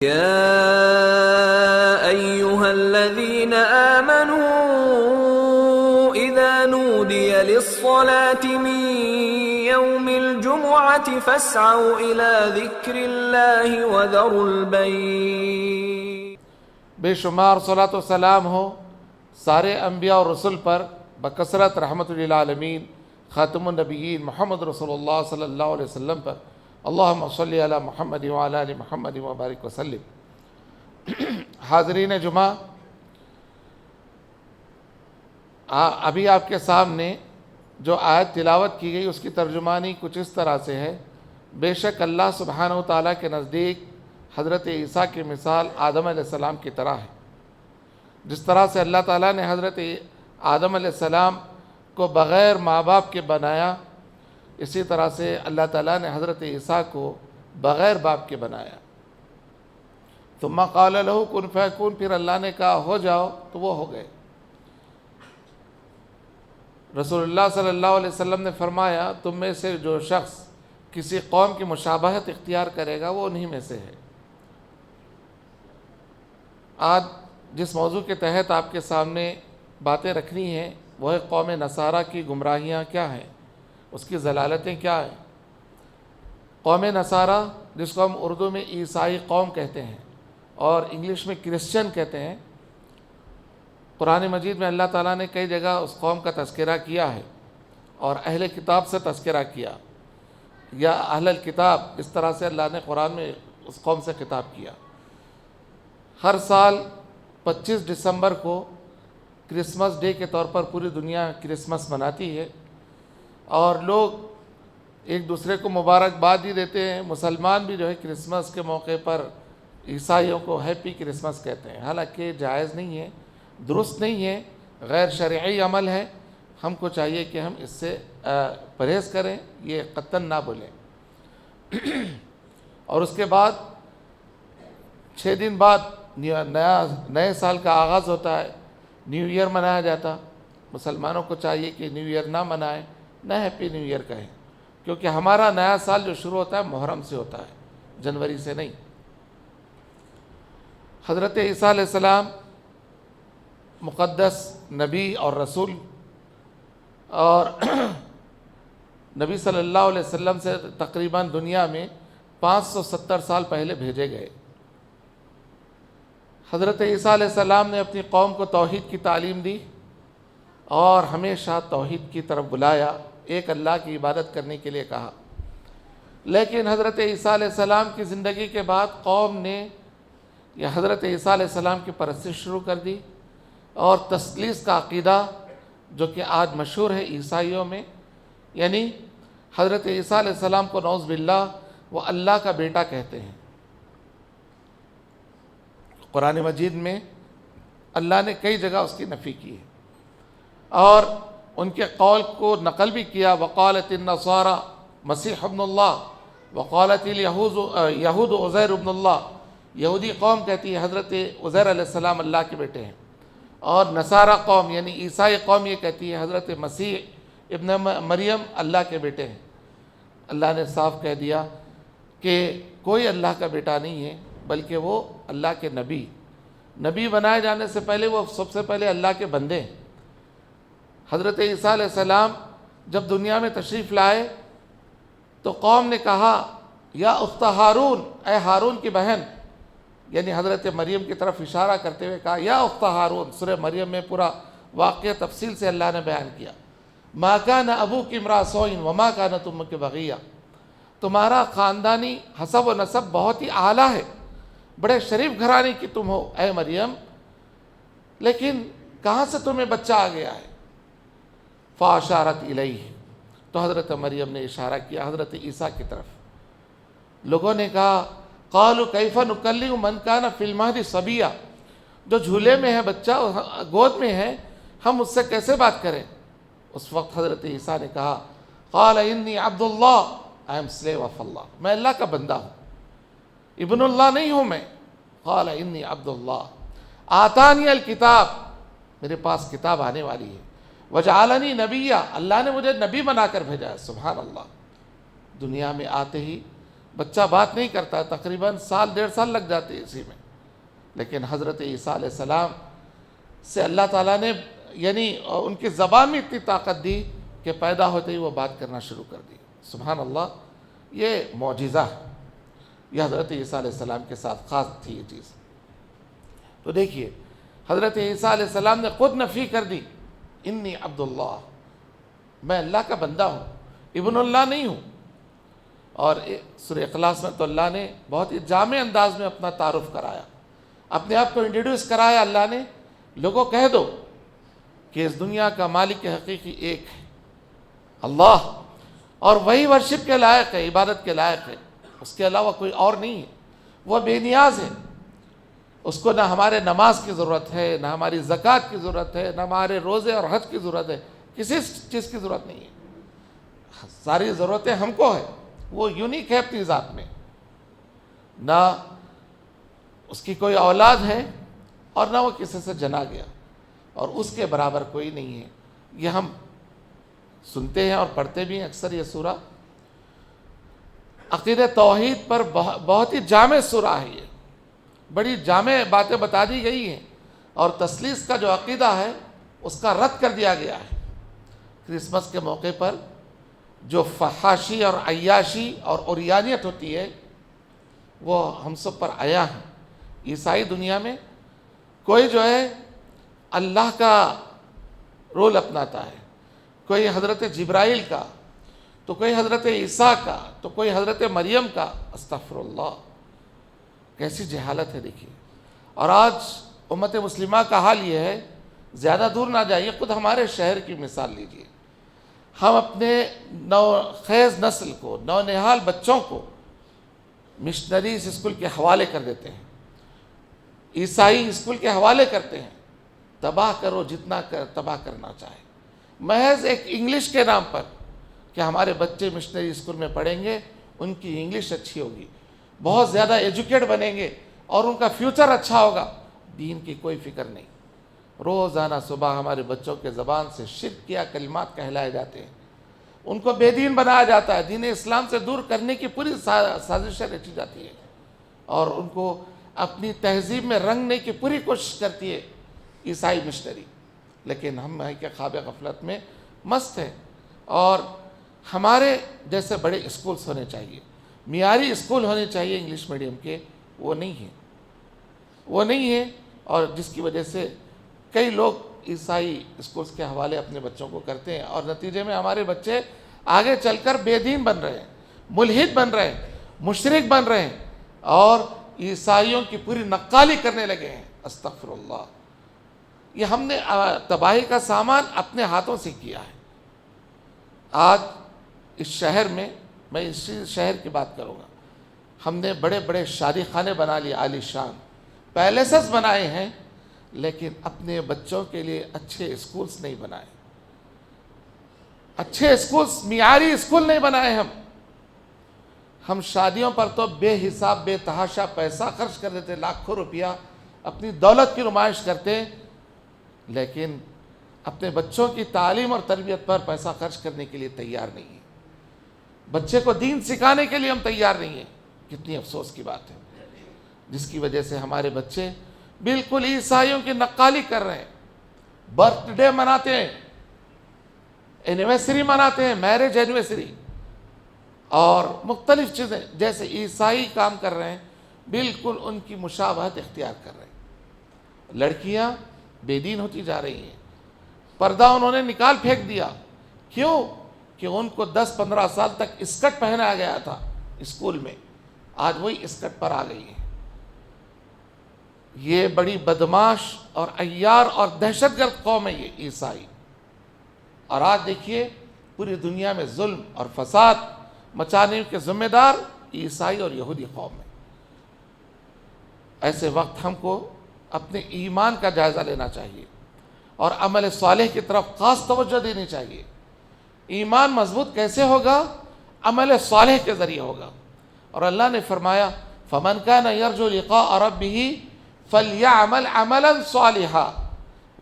يا أيها الذين آمنوا إذا نودي للصلاة من يوم الجمعة فاسعوا إلى ذكر الله وذروا البيع. بے شمار صلاۃ و سلام ہو سارے انبیاء اور رسل پر بکثرت رحمت للعالمین خاتم النبیین محمد رسول اللہ صلی اللہ علیہ وسلم پر اللہم صلی علی محمد وعلی آل محمد وبارک وسلم. حاضرین جمعہ، ابھی آپ کے سامنے جو آیت تلاوت کی گئی اس کی ترجمانی کچھ اس طرح سے ہے: بے شک اللہ سبحانہ و تعالیٰ کے نزدیک حضرت عیسیٰ کی مثال آدم علیہ السلام کی طرح ہے. جس طرح سے اللہ تعالیٰ نے حضرت آدم علیہ السلام کو بغیر ماں باپ کے بنایا، اسی طرح سے اللہ تعالیٰ نے حضرت عیسیٰ کو بغیر باپ کے بنایا. ثم قال له کن فیکون، پھر اللہ نے کہا ہو جاؤ تو وہ ہو گئے. رسول اللہ صلی اللہ علیہ وسلم نے فرمایا تم میں سے جو شخص کسی قوم کی مشابہت اختیار کرے گا وہ انہی میں سے ہے. آج جس موضوع کے تحت آپ کے سامنے باتیں رکھنی ہیں وہ ہے قوم نصارہ کی گمراہیاں کیا ہیں، اس کی ضلالتیں کیا ہیں. قوم نصارہ، جس کو ہم اردو میں عیسائی قوم کہتے ہیں اور انگلش میں کرسچن کہتے ہیں، قرآن مجید میں اللہ تعالیٰ نے کئی جگہ اس قوم کا تذکرہ کیا ہے اور اہل کتاب سے تذکرہ کیا، یا اہل الکتاب، اس طرح سے اللہ نے قرآن میں اس قوم سے خطاب کیا. ہر سال 25 دسمبر کو کرسمس ڈے کے طور پر پوری دنیا کرسمس مناتی ہے اور لوگ ایک دوسرے کو مبارکباد بھی دیتے ہیں. مسلمان بھی جو ہے کرسمس کے موقع پر عیسائیوں کو ہیپی کرسمس کہتے ہیں، حالانکہ جائز نہیں ہے، درست نہیں ہے، غیر شرعی عمل ہے. ہم کو چاہیے کہ ہم اس سے پرہیز کریں، یہ قطعاً نہ بولیں. اور اس کے بعد 6 دن بعد نئے سال کا آغاز ہوتا ہے، نیو ایئر منایا جاتا. مسلمانوں کو چاہیے کہ نیو ایئر نہ منائیں، نہ ہیپی نیو ایئر کہیں، کیونکہ ہمارا نیا سال جو شروع ہوتا ہے محرم سے ہوتا ہے، جنوری سے نہیں. حضرت عیسیٰ علیہ السلام مقدس نبی اور رسول، اور نبی صلی اللہ علیہ وسلم سے تقریباً دنیا میں 570 سال پہلے بھیجے گئے. حضرت عیسیٰ علیہ السلام نے اپنی قوم کو توحید کی تعلیم دی اور ہمیشہ توحید کی طرف بلایا، ایک اللہ کی عبادت کرنے کے لیے کہا. لیکن حضرت عیسیٰ علیہ السلام کی زندگی کے بعد قوم نے یہ حضرت عیسیٰ علیہ السلام کی پرستش شروع کر دی، اور تثلیث کا عقیدہ جو کہ آج مشہور ہے عیسائیوں میں، یعنی حضرت عیسیٰ علیہ السلام کو نعوذ باللہ وہ اللہ کا بیٹا کہتے ہیں. قرآن مجید میں اللہ نے کئی جگہ اس کی نفی کی ہے اور ان کے قول کو نقل بھی کیا. وقالت النصارى مسیح ابن اللہ، وقالت الیہود عزیر ابن اللہ. یہودی قوم کہتی ہے حضرت عزیر علیہ السلام اللہ کے بیٹے ہیں، اور نصارہ قوم یعنی عیسائی قوم یہ کہتی ہے حضرت مسیح ابن مریم اللہ کے بیٹے ہیں. اللہ نے صاف کہہ دیا کہ کوئی اللہ کا بیٹا نہیں ہے، بلکہ وہ اللہ کے نبی بنائے جانے سے پہلے وہ سب سے پہلے اللہ کے بندے ہیں. حضرت عیسیٰ علیہ السلام جب دنیا میں تشریف لائے تو قوم نے کہا یا اخت ہارون، اے ہارون کی بہن، یعنی حضرت مریم کی طرف اشارہ کرتے ہوئے کہا یا اخت ہارون. سورہ مریم میں پورا واقعہ تفصیل سے اللہ نے بیان کیا. ما کان ابوک امرأ سوء وما کانت امک بغیہ، تمہارا خاندانی حسب و نسب بہت ہی اعلیٰ ہے، بڑے شریف گھرانے کی تم ہو اے مریم، لیکن کہاں سے تمہیں بچہ آ گیا ہے؟ فاشارت الیہ، تو حضرت مریم نے اشارہ کیا حضرت عیسیٰ کی طرف. لوگوں نے کہا قالوا کیف نکلم من کان فی المہد صبیہ، جو جھولے میں ہے بچہ، گود میں ہے، ہم اس سے کیسے بات کریں؟ اس وقت حضرت عیسیٰ نے کہا قال انی عبد اللہ، I am slave of اللہ، میں اللہ کا بندہ ہوں، ابن اللہ نہیں ہوں میں. قال انی عبد اللہ آتانی الکتاب، میرے پاس کتاب آنے والی ہے. وجعلنی نبیہ، اللہ نے مجھے نبی بنا کر بھیجا ہے. سبحان اللہ. دنیا میں آتے ہی بچہ بات نہیں کرتا، تقریباً سال 1.5 سال لگ جاتے ہیں اسی میں، لیکن حضرت عیسیٰ علیہ السلام سے اللہ تعالیٰ نے یعنی ان کی زبان میں اتنی طاقت دی کہ پیدا ہوتے ہی وہ بات کرنا شروع کر دی۔ سبحان اللہ، یہ معجزہ ہے، یہ حضرت عیسیٰ علیہ السلام کے ساتھ خاص تھی یہ چیز۔ تو دیکھیے حضرت عیسیٰ علیہ السلام نے خود نفی کر دی، انی عبداللہ، میں اللہ کا بندہ ہوں، ابن اللہ نہیں ہوں۔ اور سورہ اخلاص میں تو اللہ نے بہت ہی جامع انداز میں اپنا تعارف کرایا، اپنے آپ کو انٹروڈیوس کرایا۔ اللہ نے لوگوں کہہ دو کہ اس دنیا کا مالک حقیقی ایک ہے، اللہ، اور وہی ورشپ کے لائق ہے، عبادت کے لائق ہے، اس کے علاوہ کوئی اور نہیں ہے، وہ بے نیاز ہے، اس کو نہ ہمارے نماز کی ضرورت ہے، نہ ہماری زکوٰۃ کی ضرورت ہے، نہ ہمارے روزے اور حج کی ضرورت ہے، کسی چیز کی ضرورت نہیں ہے، ساری ضرورتیں ہم کو ہے، وہ یونیک ہے اپنی ذات میں، نہ اس کی کوئی اولاد ہے اور نہ وہ کسی سے جنا گیا، اور اس کے برابر کوئی نہیں ہے۔ یہ ہم سنتے ہیں اور پڑھتے بھی ہیں اکثر یہ سورہ، عقیدہ توحید پر بہت ہی جامع سورہ ہے، یہ بڑی جامع باتیں بتا دی گئی ہیں، اور تثلیث کا جو عقیدہ ہے اس کا رد کر دیا گیا ہے۔ کرسمس کے موقع پر جو فحاشی اور عیاشی اور عریانیت ہوتی ہے وہ ہم سب پر آیا ہے۔ عیسائی دنیا میں کوئی جو ہے اللہ کا رول اپناتا ہے، کوئی حضرت جبرائیل کا، تو کوئی حضرت عیسیٰ کا، تو کوئی حضرت مریم کا، استغفر اللہ، کیسی جہالت ہے دیکھیے۔ اور آج امت مسلمہ کا حال یہ ہے، زیادہ دور نہ جائیے، خود ہمارے شہر کی مثال لیجیے، ہم اپنے نوخیز نسل کو، نونہال بچوں کو مشنریز اسکول کے حوالے کر دیتے ہیں، عیسائی اسکول کے حوالے کرتے ہیں، تباہ کرو جتنا تباہ کرنا چاہے، محض ایک انگلش کے نام پر کہ ہمارے بچے مشنری اسکول میں پڑھیں گے، ان کی انگلش اچھی ہوگی، بہت زیادہ ایجوکیٹ بنیں گے اور ان کا فیوچر اچھا ہوگا، دین کی کوئی فکر نہیں۔ روزانہ صبح ہمارے بچوں کے زبان سے شرک کیا کلمات کہلائے جاتے ہیں، ان کو بے دین بنایا جاتا ہے، دین اسلام سے دور کرنے کی پوری سازشیں رچی جاتی ہے، اور ان کو اپنی تہذیب میں رنگنے کی پوری کوشش کرتی ہے عیسائی مشنری، لیکن ہم کے خواب غفلت میں مست ہیں۔ اور ہمارے جیسے بڑے اسکولز ہونے چاہیے، معیاری اسکول ہونے چاہیے انگلش میڈیم کے، وہ نہیں ہیں، اور جس کی وجہ سے کئی لوگ عیسائی اسکولز کے حوالے اپنے بچوں کو کرتے ہیں، اور نتیجے میں ہمارے بچے آگے چل کر بے دین بن رہے ہیں، ملحد بن رہے ہیں، مشرک بن رہے ہیں، اور عیسائیوں کی پوری نقالی کرنے لگے ہیں۔ استغفر اللہ، یہ ہم نے تباہی کا سامان اپنے ہاتھوں سے کیا ہے۔ آج اس شہر میں، میں اسی شہر کی بات کروں گا، ہم نے بڑے بڑے شادی خانے بنا لیے، عالی شان پیلیسز بنائے ہیں، لیکن اپنے بچوں کے لیے اچھے اسکولز نہیں بنائے، اچھے اسکولز، معیاری اسکول نہیں بنائے۔ ہم شادیوں پر تو بے حساب بے تحاشا پیسہ خرچ کر دیتے، لاکھوں روپیہ اپنی دولت کی نمائش کرتے، لیکن اپنے بچوں کی تعلیم اور تربیت پر پیسہ خرچ کرنے کے لیے تیار نہیں ہے، بچے کو دین سکھانے کے لیے ہم تیار نہیں ہیں۔ کتنی افسوس کی بات ہے، جس کی وجہ سے ہمارے بچے بالکل عیسائیوں کی نقالی کر رہے ہیں، برتھ ڈے مناتے ہیں، اینیورسری مناتے ہیں، میرج اینیورسری اور مختلف چیزیں جیسے عیسائی کام کر رہے ہیں، بالکل ان کی مشابہت اختیار کر رہے ہیں۔ لڑکیاں بے دین ہوتی جا رہی ہیں، پردہ انہوں نے نکال پھینک دیا، کیوں کہ ان کو 10-15 سال تک اسکرٹ پہنایا گیا تھا اسکول میں، آج وہی اسکرٹ پر آ گئی ہیں۔ یہ بڑی بدماش اور عیار اور دہشت گرد قوم ہے یہ عیسائی، اور آج دیکھیے پوری دنیا میں ظلم اور فساد مچانے کے ذمہ دار عیسائی اور یہودی قوم ہے۔ ایسے وقت ہم کو اپنے ایمان کا جائزہ لینا چاہیے اور عمل صالح کی طرف خاص توجہ دینی چاہیے۔ ایمان مضبوط کیسے ہوگا؟ عمل صالح کے ذریعے ہوگا، اور اللہ نے فرمایا فَمَنْ كَانَ يَرْجُو لِقَاءَ رَبِّهِ فَلْيَعْمَلْ عَمَلًا صَالِحًا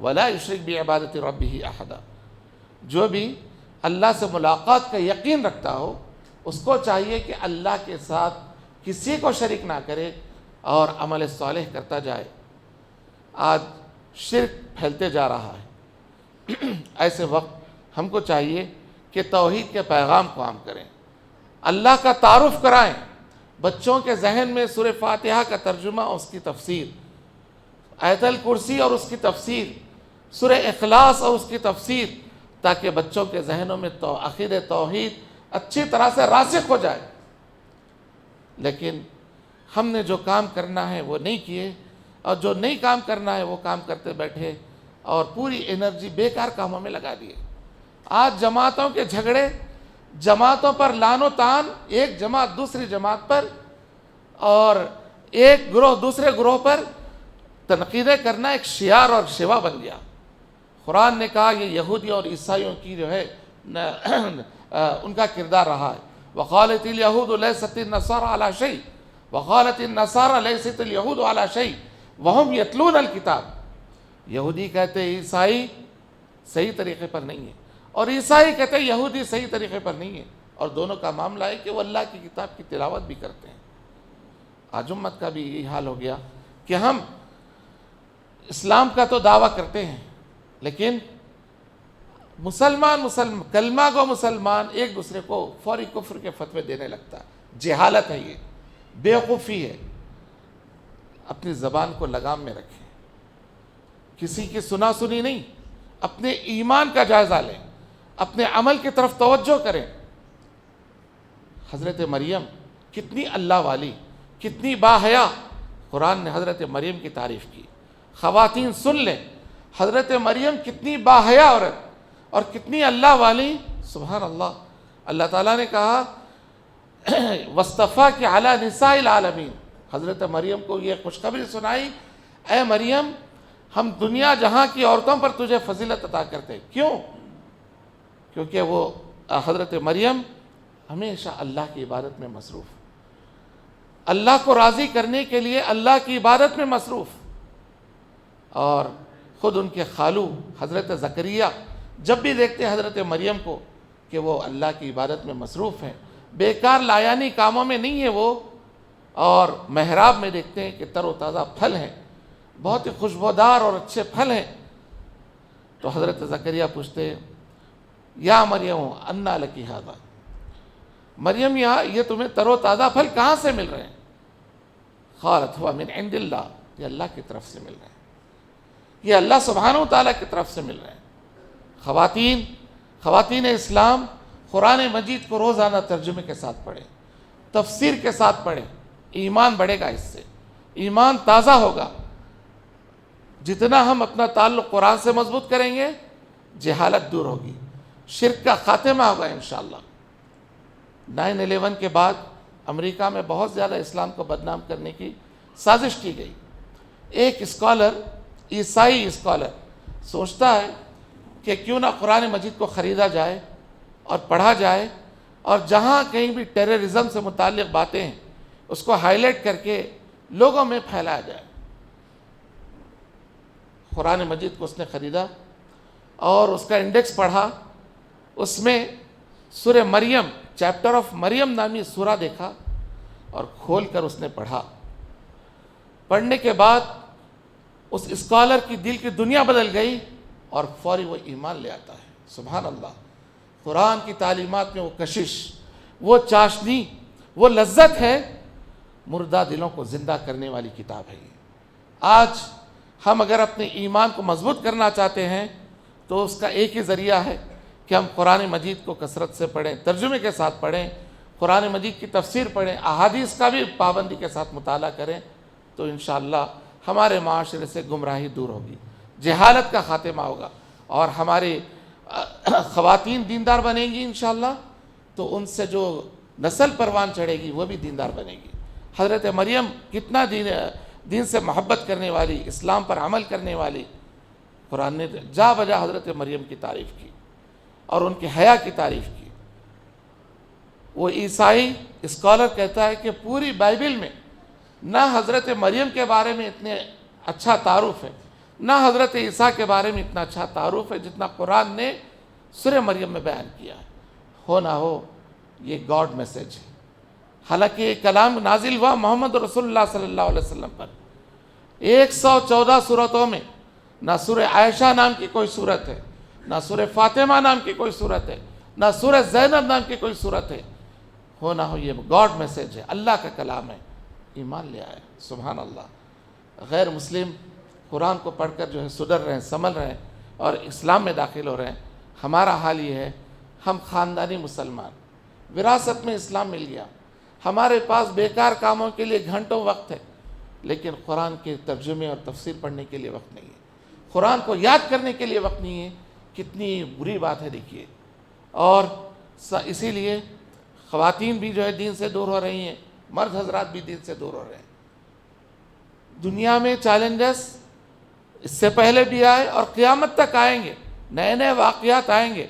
وَلَا يُشْرِكْ بِعِبَادَةِ رَبِّهِ أَحَدًا۔ جو بھی اللہ سے ملاقات کا یقین رکھتا ہو، اس کو چاہیے کہ اللہ کے ساتھ کسی کو شریک نہ کرے اور عمل صالح کرتا جائے۔ آج شرک پھیلتے جا رہا ہے، ایسے وقت ہم کو چاہیے کہ توحید کے پیغام کو عام کریں، اللہ کا تعارف کرائیں، بچوں کے ذہن میں سورہ فاتحہ کا ترجمہ اور اس کی تفسیر، آیت الکرسی اور اس کی تفسیر، سورہ اخلاص اور اس کی تفسیر، تاکہ بچوں کے ذہنوں میں عقیدہ توحید اچھی طرح سے راسخ ہو جائے۔ لیکن ہم نے جو کام کرنا ہے وہ نہیں کیے، اور جو نہیں کام کرنا ہے وہ کام کرتے بیٹھے اور پوری انرجی بیکار کاموں میں لگا دیے۔ آج جماعتوں کے جھگڑے، جماعتوں پر لعن و طعن، ایک جماعت دوسری جماعت پر اور ایک گروہ دوسرے گروہ پر تنقیدیں کرنا ایک شعار اور شیوا بن گیا۔ قرآن نے کہا یہ یہودی اور عیسائیوں کی جو ہے ان کا کردار رہا ہے۔ وقالت الیہود لیست النصارى علی شیء وقالت النصارى لیست الیہود علی شیء وہم یتلون الکتاب۔ یہودی کہتے ہیں عیسائی صحیح طریقے پر نہیں ہے، اور عیسائی کہتے ہیں یہودی صحیح طریقے پر نہیں ہے، اور دونوں کا معاملہ ہے کہ وہ اللہ کی کتاب کی تلاوت بھی کرتے ہیں۔ آج امت کا بھی یہی حال ہو گیا کہ ہم اسلام کا تو دعویٰ کرتے ہیں، لیکن مسلمان کلمہ گو مسلمان ایک دوسرے کو فوری کفر کے فتوے دینے لگتا ہے۔ جہالت ہے، یہ بیوقوفی ہے۔ اپنی زبان کو لگام میں رکھیں، کسی کی سنا سنی نہیں، اپنے ایمان کا جائزہ لیں، اپنے عمل کی طرف توجہ کریں۔ حضرت مریم کتنی اللہ والی، کتنی باحیا، قرآن نے حضرت مریم کی تعریف کی۔ خواتین سن لیں، حضرت مریم کتنی باحیا عورت اور کتنی اللہ والی، سبحان اللہ۔ اللہ تعالیٰ نے کہا وَاصْطَفَاكِ عَلَى نِسَاءِ الْعَالَمِينَ، حضرت مریم کو یہ خوشخبری سنائی، اے مریم ہم دنیا جہاں کی عورتوں پر تجھے فضیلت عطا کرتے ہیں۔ کیوں؟ کیونکہ وہ حضرت مریم ہمیشہ اللہ کی عبادت میں مصروف، اللہ کو راضی کرنے کے لیے اللہ کی عبادت میں مصروف۔ اور خود ان کے خالو حضرت زکریہ جب بھی دیکھتے ہیں حضرت مریم کو کہ وہ اللہ کی عبادت میں مصروف ہیں، بیکار لایانی کاموں میں نہیں ہے وہ، اور محراب میں دیکھتے ہیں کہ تر و تازہ پھل ہیں، بہت ہی خوشبودار اور اچھے پھل ہیں، تو حضرت زکریہ پوچھتے ہیں یا مریم انا لکی ھذا، مریم یہ تمہیں تر و تازہ پھل کہاں سے مل رہے ہیں؟ قالت ھو من عند اللہ، یہ اللہ کی طرف سے مل رہے ہیں، یہ اللہ سبحانہ وتعالیٰ کی طرف سے مل رہے ہیں۔ خواتین اسلام قرآن مجید کو روزانہ ترجمے کے ساتھ پڑھیں، تفسیر کے ساتھ پڑھیں، ایمان بڑھے گا، اس سے ایمان تازہ ہوگا۔ جتنا ہم اپنا تعلق قرآن سے مضبوط کریں گے، جہالت دور ہوگی، شرک کا خاتمہ ہوگا انشاءاللہ۔ 9/11 کے بعد امریکہ میں بہت زیادہ اسلام کو بدنام کرنے کی سازش کی گئی۔ ایک اسکالر، عیسائی اسکالر، سوچتا ہے کہ کیوں نہ قرآن مجید کو خریدا جائے اور پڑھا جائے، اور جہاں کہیں بھی ٹیررزم سے متعلق باتیں ہیں اس کو ہائی لائٹ کر کے لوگوں میں پھیلایا جائے۔ قرآن مجید کو اس نے خریدا اور اس کا انڈیکس پڑھا، اس میں سورہ مریم، چیپٹر آف مریم نامی سورہ دیکھا اور کھول کر اس نے پڑھا۔ پڑھنے کے بعد اس اسکالر کی دل کی دنیا بدل گئی اور فوری وہ ایمان لے آتا ہے۔ سبحان اللہ، قرآن کی تعلیمات میں وہ کشش، وہ چاشنی، وہ لذت ہے، مردہ دلوں کو زندہ کرنے والی کتاب ہے یہ۔ آج ہم اگر اپنے ایمان کو مضبوط کرنا چاہتے ہیں تو اس کا ایک ہی ذریعہ ہے کہ ہم قرآن مجید کو کثرت سے پڑھیں، ترجمے کے ساتھ پڑھیں، قرآن مجید کی تفسیر پڑھیں، احادیث کا بھی پابندی کے ساتھ مطالعہ کریں، تو انشاءاللہ ہمارے معاشرے سے گمراہی دور ہوگی، جہالت کا خاتمہ ہوگا، اور ہماری خواتین دیندار بنیں گی انشاءاللہ، تو ان سے جو نسل پروان چڑھے گی وہ بھی دیندار بنے گی۔ حضرت مریم کتنا دین سے محبت کرنے والی، اسلام پر عمل کرنے والی، قرآن نے جا بجا حضرت مریم کی تعریف کی اور ان کے حیا کی تعریف کی۔ وہ عیسائی اسکالر کہتا ہے کہ پوری بائبل میں نہ حضرت مریم کے بارے میں اتنے اچھا تعارف ہے، نہ حضرت عیسیٰ کے بارے میں اتنا اچھا تعارف ہے جتنا قرآن نے سورہ مریم میں بیان کیا ہے۔ ہو نہ ہو یہ گاڈ میسج ہے، حالانکہ یہ کلام نازل ہوا محمد رسول اللہ صلی اللہ علیہ وسلم پر. 114 صورتوں میں نہ سورہ عائشہ نام کی کوئی صورت ہے، نہ سورہ فاطمہ نام کی کوئی صورت ہے، نہ سورہ زینب نام کی کوئی صورت ہے. ہو نہ ہو یہ گاڈ میسج ہے، اللہ کا کلام ہے، ایمان لے آئے. سبحان اللہ. غیر مسلم قرآن کو پڑھ کر جو ہے سدھر رہے ہیں، سنبھل رہے ہیں اور اسلام میں داخل ہو رہے ہیں. ہمارا حال یہ ہے، ہم خاندانی مسلمان، وراثت میں اسلام مل گیا، ہمارے پاس بیکار کاموں کے لیے گھنٹوں وقت ہے، لیکن قرآن کے ترجمے اور تفسیر پڑھنے کے لیے وقت نہیں ہے، قرآن کو یاد کرنے کے لیے وقت نہیں ہے. کتنی بری بات ہے دیکھیے. اور اسی لیے خواتین بھی جو ہے دین سے دور ہو رہی ہیں، مرد حضرات بھی دین سے دور ہو رہے ہیں. دنیا میں چیلنجز اس سے پہلے بھی آئے اور قیامت تک آئیں گے، نئے نئے واقعات آئیں گے.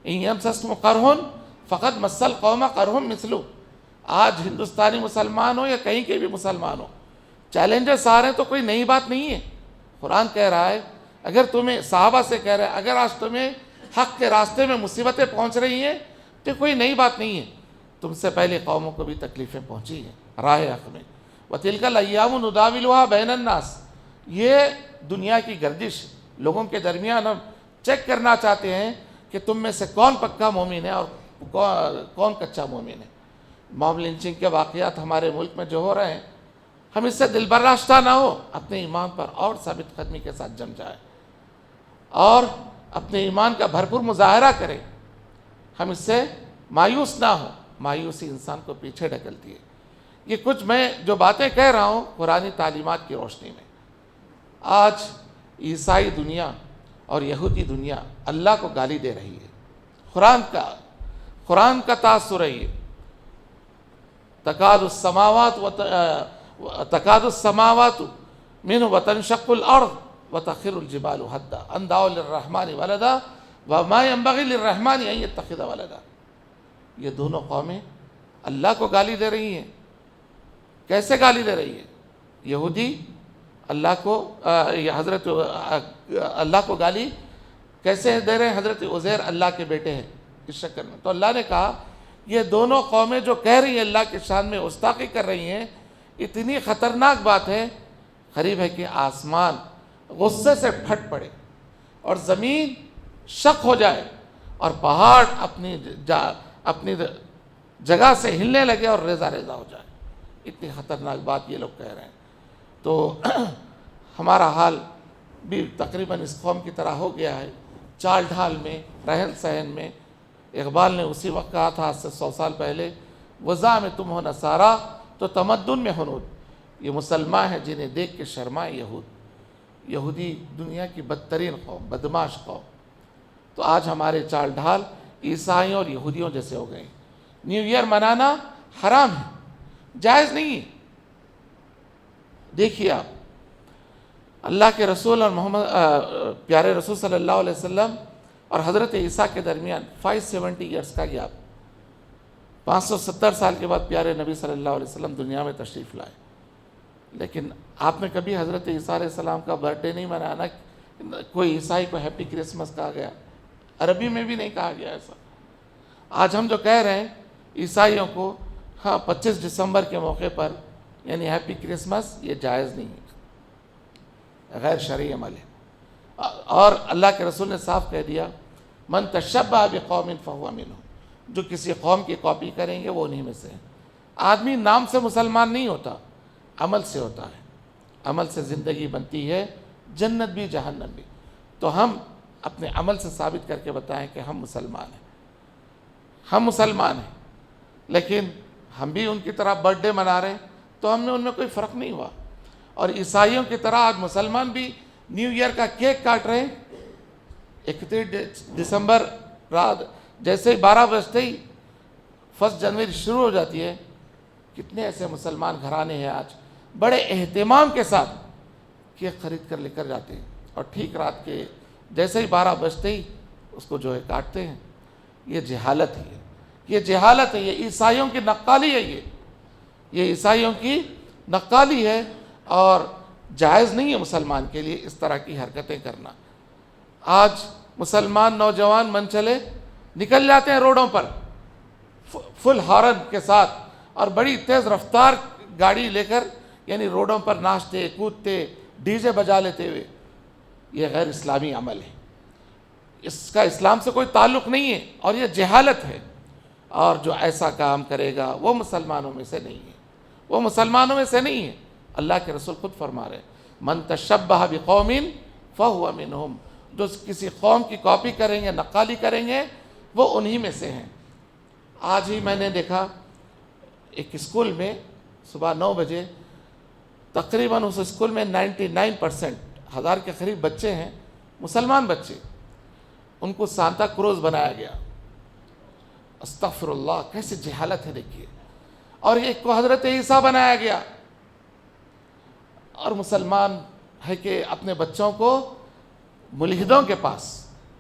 ان یمسسکم قرح فقد مس القوم قرح مثلہ. آج ہندوستانی مسلمان ہو یا کہیں کے بھی مسلمان ہو، چیلنجز آ رہے ہیں تو کوئی نئی بات نہیں ہے. قرآن کہہ رہا ہے، اگر تمہیں صحابہ سے کہہ رہا ہے، اگر آج تمہیں حق کے راستے میں مصیبتیں پہنچ رہی ہیں تو کوئی نئی بات نہیں ہے. تم سے پہلے قوموں کو بھی تکلیفیں پہنچی ہیں راہ حق میں. وَتِلْكَ الْأَيَّامُ نُدَاوِلُهَا بَيْنَ النَّاسِ. یہ دنیا کی گردش لوگوں کے درمیان ہم چیک کرنا چاہتے ہیں کہ تم میں سے کون پکا مومن ہے اور کون کچا مومن ہے. موب لنچنگ کے واقعات ہمارے ملک میں جو ہو رہے ہیں، ہم اس سے دل برداشتہ نہ ہو، اپنے ایمان پر اور ثابت قدمی کے ساتھ جم جائے اور اپنے ایمان کا بھرپور مظاہرہ کرے. ہم اس سے مایوس نہ ہو. مایوسی انسان کو پیچھے ڈھکلتی ہے. یہ کچھ میں جو باتیں کہہ رہا ہوں قرآنی تعلیمات کی روشنی میں. آج عیسائی دنیا اور یہودی دنیا اللہ کو گالی دے رہی ہے. قرآن کا تاثر ہے یہ. تکاد السماوات منه وتنشق الارض وتخر الجبال هدا ان دعوا للرحمن ولدا وما ينبغي للرحمن ان يتخذ ولدا. یہ دونوں قومیں اللہ کو گالی دے رہی ہیں. کیسے گالی دے رہی ہے؟ یہودی اللہ کو حضرت اللہ کو گالی کیسے دے رہے ہیں؟ حضرت عزیر اللہ کے بیٹے ہیں اس شکل میں. تو اللہ نے کہا یہ دونوں قومیں جو کہہ رہی ہیں اللہ کے شان میں گستاخی کر رہی ہیں، اتنی خطرناک بات ہے، قریب ہے کہ آسمان غصے سے پھٹ پڑے اور زمین شق ہو جائے اور پہاڑ اپنی جگہ سے ہلنے لگے اور ریزہ ریزہ ہو جائے. اتنی خطرناک بات یہ لوگ کہہ رہے ہیں. تو ہمارا حال بھی تقریباً اس قوم کی طرح ہو گیا ہے. چال ڈھال میں، رہن سہن میں. اقبال نے اسی وقت کہا تھا آج سے 100 سال پہلے، وضع میں تم ہو نصارا تو تمدن میں ہنود. یہ مسلمان ہیں جنہیں دیکھ کے شرمائے یہود. یہودی دنیا کی بدترین قوم، بدماش قوم. تو آج ہمارے چال ڈھال عیسائیوں اور یہودیوں جیسے ہو گئے. نیو ایئر منانا حرام ہے، جائز نہیں ہے. دیکھیے آپ، اللہ کے رسول اور محمد پیارے رسول صلی اللہ علیہ وسلم اور حضرت عیسیٰ کے درمیان 570 ایئرس کا گیپ. 570 سال کے بعد پیارے نبی صلی اللہ علیہ وسلم دنیا میں تشریف لائے. لیکن آپ نے کبھی حضرت عیسیٰ علیہ السلام کا برتھ ڈے نہیں منانا. کوئی عیسائی کو ہیپی کرسمس کہا گیا، عربی میں بھی نہیں کہا گیا ایسا. آج ہم جو کہہ رہے ہیں عیسائیوں کو، ہاں 25 دسمبر کے موقع پر یعنی ہیپی کرسمس، یہ جائز نہیں ہے، غیر شرعی عمل ہے. اور اللہ کے رسول نے صاف کہہ دیا، من تشبہ بقوم فہو منہم. جو کسی قوم کی کاپی کریں گے وہ انہی میں سے ہیں. آدمی نام سے مسلمان نہیں ہوتا، عمل سے ہوتا ہے. عمل سے زندگی بنتی ہے، جنت بھی جہنم بھی. تو ہم اپنے عمل سے ثابت کر کے بتائیں کہ ہم مسلمان ہیں. ہم مسلمان ہیں، لیکن ہم بھی ان کی طرح برتھ ڈے منا رہے ہیں تو ہم نے ان میں کوئی فرق نہیں ہوا. اور عیسائیوں کی طرح آج مسلمان بھی نیو ایئر کا کیک کاٹ رہے ہیں. 31 دسمبر رات جیسے ہی 12 بجتے ہی 1 جنوری شروع ہو جاتی ہے. کتنے ایسے مسلمان گھرانے ہیں آج بڑے اہتمام کے ساتھ کیک خرید کر لے کر جاتے ہیں اور ٹھیک رات کے جیسے ہی 12 بجتے ہی اس کو جو ہے کاٹتے ہیں. یہ جہالت ہے، یہ جہالت ہے، یہ عیسائیوں کی نقالی ہے. یہ عیسائیوں کی نقالی ہے اور جائز نہیں ہے مسلمان کے لیے اس طرح کی حرکتیں کرنا. آج مسلمان نوجوان من چلے نکل جاتے ہیں روڈوں پر فل ہارن کے ساتھ اور بڑی تیز رفتار گاڑی لے کر یعنی روڈوں پر ناچتے کودتے ڈی جے بجا لیتے ہوئے، یہ غیر اسلامی عمل ہے، اس کا اسلام سے کوئی تعلق نہیں ہے اور یہ جہالت ہے. اور جو ایسا کام کرے گا وہ مسلمانوں میں سے نہیں ہے، وہ مسلمانوں میں سے نہیں ہے. اللہ کے رسول خود فرما رہے ہیں من تشبہ بقوم فہو منہم، جو کسی قوم کی کاپی کریں گے، نقالی کریں گے، وہ انہی میں سے ہیں. آج ہی میں نے دیکھا ایک اسکول میں صبح 9 بجے تقریباً اس اسکول میں 99% 1000 کے قریب بچے ہیں، مسلمان بچے، ان کو سانتا کروز بنایا گیا. استغفر اللہ، کیسے جہالت ہے دیکھیے. اور ایک کو حضرت عیسیٰ بنایا گیا. اور مسلمان ہے کہ اپنے بچوں کو ملحدوں کے پاس،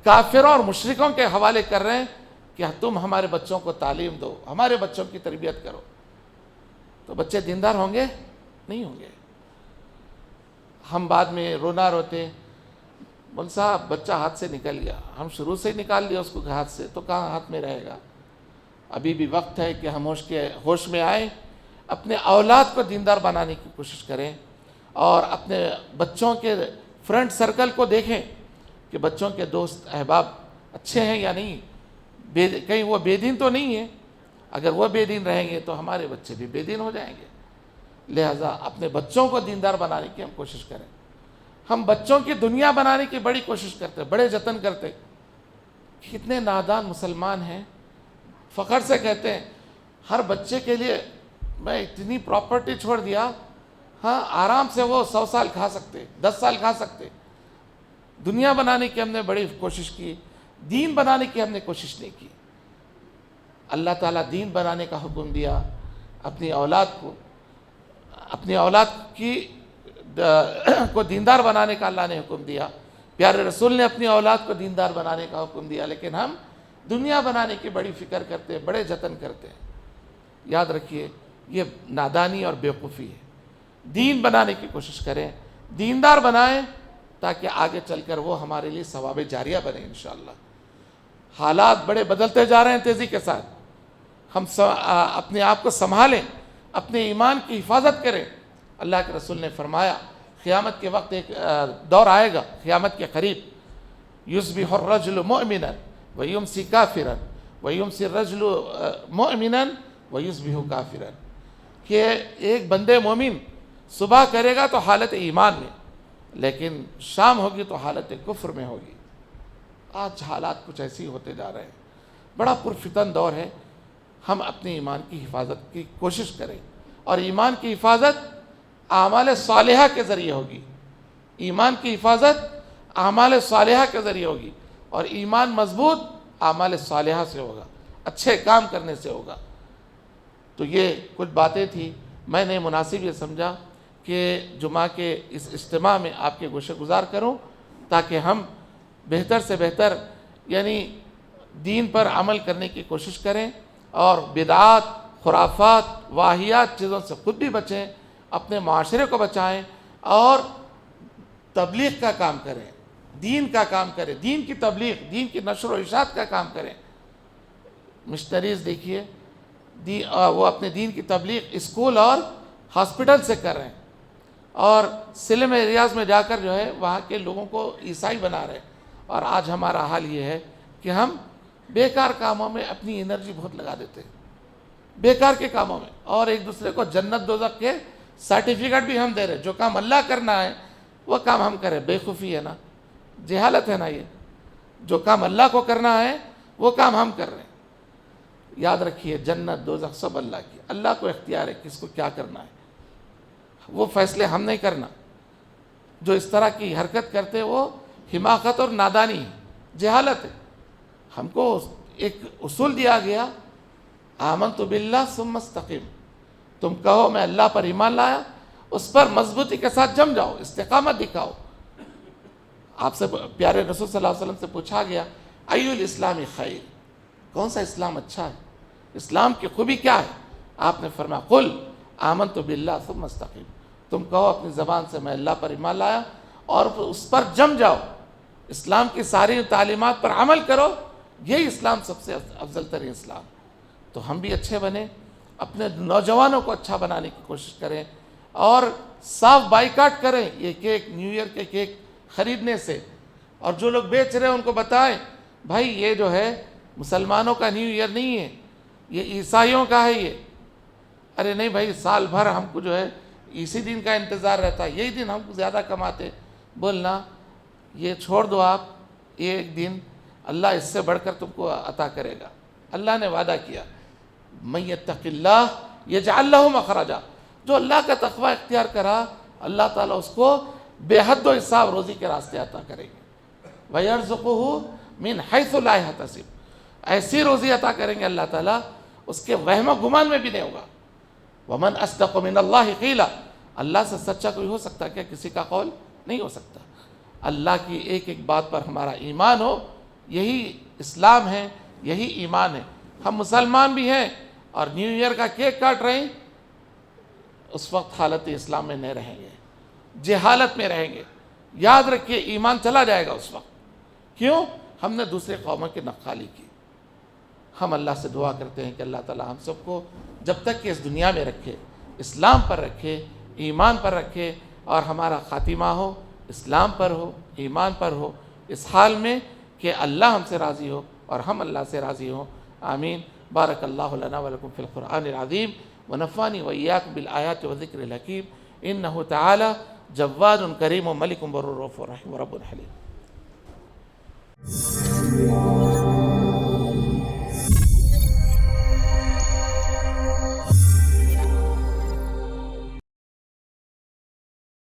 کافروں اور مشرکوں کے حوالے کر رہے ہیں کہ تم ہمارے بچوں کو تعلیم دو، ہمارے بچوں کی تربیت کرو. تو بچے دیندار ہوں گے؟ نہیں ہوں گے. ہم بعد میں رونا روتے، بول صاحب بچہ ہاتھ سے نکل گیا، ہم شروع سے ہی نکال لیا اس کو ہاتھ سے، تو کہاں ہاتھ میں رہے گا. ابھی بھی وقت ہے کہ ہم ہوش میں آئیں، اپنے اولاد کو دیندار بنانے کی کوشش کریں، اور اپنے بچوں کے فرینڈ سرکل کو دیکھیں کہ بچوں کے دوست احباب اچھے ہیں یا نہیں، کہیں وہ بے دین تو نہیں ہے. اگر وہ بے دین رہیں گے تو ہمارے بچے بھی بے دین ہو جائیں گے. لہذا اپنے بچوں کو دیندار بنانے کی ہم کوشش کریں. ہم بچوں کی دنیا بنانے کی بڑی کوشش کرتے، بڑے جتن کرتے. کتنے نادان مسلمان ہیں، فخر سے کہتے ہیں ہر بچے کے لیے میں اتنی پراپرٹی چھوڑ دیا، ہاں آرام سے وہ 100 سال کھا سکتے، 10 سال کھا سکتے. دنیا بنانے کی ہم نے بڑی کوشش کی، دین بنانے کی ہم نے کوشش نہیں کی. اللہ تعالیٰ دین بنانے کا حکم دیا، اپنی اولاد کو دیندار بنانے کا اللہ نے حکم دیا. پیارے رسول نے اپنی اولاد کو دیندار بنانے کا حکم دیا، لیکن ہم دنیا بنانے کی بڑی فکر کرتے ہیں، بڑے جتن کرتے ہیں. یاد رکھیے یہ نادانی اور بیوقوفی ہے. دین بنانے کی کوشش کریں، دیندار بنائیں، تاکہ آگے چل کر وہ ہمارے لیے ثواب جاریہ بنے انشاءاللہ. حالات بڑے بدلتے جا رہے ہیں تیزی کے ساتھ. ہم اپنے آپ کو سنبھالیں، اپنے ایمان کی حفاظت کریں. اللہ کے رسول نے فرمایا قیامت کے وقت ایک دور آئے گا، قیامت کے قریب، یصبح الرجل مؤمنا ویمسی کافرا ویمسی الرجل مؤمنا ویصبح کافرا، کہ ایک بندے مومن صبح کرے گا تو حالت ایمان میں، لیکن شام ہوگی تو حالت کفر میں ہوگی. آج حالات کچھ ایسی ہوتے جا رہے ہیں. بڑا پرفتن دور ہے. ہم اپنے ایمان کی حفاظت کی کوشش کریں، اور ایمان کی حفاظت اعمال صالحہ کے ذریعے ہوگی. ایمان کی حفاظت اعمال صالحہ کے ذریعے ہوگی، اور ایمان مضبوط اعمال صالحہ سے ہوگا، اچھے کام کرنے سے ہوگا. تو یہ کچھ باتیں تھیں، میں نے مناسب یہ سمجھا کہ جمعہ کے اس اجتماع میں آپ کے گوشے گزار کروں، تاکہ ہم بہتر سے بہتر یعنی دین پر عمل کرنے کی کوشش کریں، اور بدعات، خرافات، واہیات چیزوں سے خود بھی بچیں، اپنے معاشرے کو بچائیں، اور تبلیغ کا کام کریں، دین کا کام کریں، دین کی تبلیغ، دین کی نشر و اشاعت کا کام کریں. مشنریز دیکھیے وہ اپنے دین کی تبلیغ اسکول اور ہاسپٹل سے کر رہے ہیں، اور سلم ریاض میں جا کر جو ہے وہاں کے لوگوں کو عیسائی بنا رہے ہیں. اور آج ہمارا حال یہ ہے کہ ہم بیکار کاموں میں اپنی انرجی بہت لگا دیتے ہیں، بیکار کے کاموں میں، اور ایک دوسرے کو جنت دوزخ کے سرٹیفکیٹ بھی ہم دے رہے ہیں. جو کام اللہ کرنا ہے وہ کام ہم کریں. بےخوفی ہے نا، جہالت ہے نا. یہ جو کام اللہ کو کرنا ہے وہ کام ہم کر رہے ہیں. یاد رکھیے جنت دوزخ سب اللہ کی، اللہ کو اختیار ہے کس کو کیا کرنا ہے، وہ فیصلے ہم نہیں کرنا. جو اس طرح کی حرکت کرتے وہ حماقت اور نادانی ہے، جہالت ہے. ہم کو ایک اصول دیا گیا، آمنت باللہ ثم استقم، تم کہو میں اللہ پر ایمان لایا، اس پر مضبوطی کے ساتھ جم جاؤ، استقامت دکھاؤ. آپ سے پیارے رسول صلی اللہ علیہ وسلم سے پوچھا گیا ای الاسلام خیر، کون سا اسلام اچھا ہے، اسلام کی خوبی کیا ہے؟ آپ نے فرمایا قل آمنت باللہ ثم استقم، تم کہو اپنی زبان سے میں اللہ پر ایمان لایا اور اس پر جم جاؤ، اسلام کی ساری تعلیمات پر عمل کرو، یہی اسلام سب سے افضل ترین اسلام. تو ہم بھی اچھے بنیں، اپنے نوجوانوں کو اچھا بنانے کی کوشش کریں اور صاف بائیکاٹ کریں یہ کیک، نیو ایئر کے کیک خریدنے سے. اور جو لوگ بیچ رہے ہیں ان کو بتائیں بھائی یہ جو ہے مسلمانوں کا نیو ایئر نہیں ہے، یہ عیسائیوں کا ہے. یہ ارے نہیں بھائی، سال بھر ہم کو جو ہے اسی دن کا انتظار رہتا ہے، یہی دن ہم کو زیادہ کماتے. بولنا یہ چھوڑ دو آپ، یہ ایک دن اللہ اس سے بڑھ کر تم کو عطا کرے گا. اللہ نے وعدہ کیا من یتق اللہ یجعل لہ مخرجا، جو اللہ کا تقوی اختیار کرا اللہ تعالیٰ اس کو بے حد و حساب روزی کے راستے عطا کریں گے. وَيَرْزُقُهُ مِنْ حَيْثُ لَا يَحْتَسِبُ، ایسی روزی عطا کریں گے اللہ تعالیٰ اس کے وہم و گمان میں بھی نہیں ہوگا. وَمَنْ أَصْدَقُ مِنَ اللَّهِ قِيلًا، اللہ سے سچا کوئی ہو سکتا ہے کیا؟ کسی کا قول نہیں ہو سکتا. اللہ کی ایک ایک بات پر ہمارا ایمان ہو، یہی اسلام ہے، یہی ایمان ہے. ہم مسلمان بھی ہیں اور نیو ایئر کا کیک کاٹ رہے ہیں، اس وقت حالت اسلام میں نہیں رہیں گے، جہالت میں رہیں گے. یاد رکھیے ایمان چلا جائے گا اس وقت. کیوں؟ ہم نے دوسرے قوموں کی نقالی کی. ہم اللہ سے دعا کرتے ہیں کہ اللہ تعالی ہم سب کو جب تک کہ اس دنیا میں رکھے، اسلام پر رکھے، ایمان پر رکھے، اور ہمارا خاتمہ ہو اسلام پر ہو، ایمان پر ہو، اس حال میں کہ اللہ ہم سے راضی ہو اور ہم اللہ سے راضی ہوں. آمین. بارک اللہ لنا ولکم فی القرآن العظیم ونفعنی وإیاکم بالآیات والذکر الحکیم. انہ تعالی جواد کریم ملک بر رؤوف رحیم رب حلیم.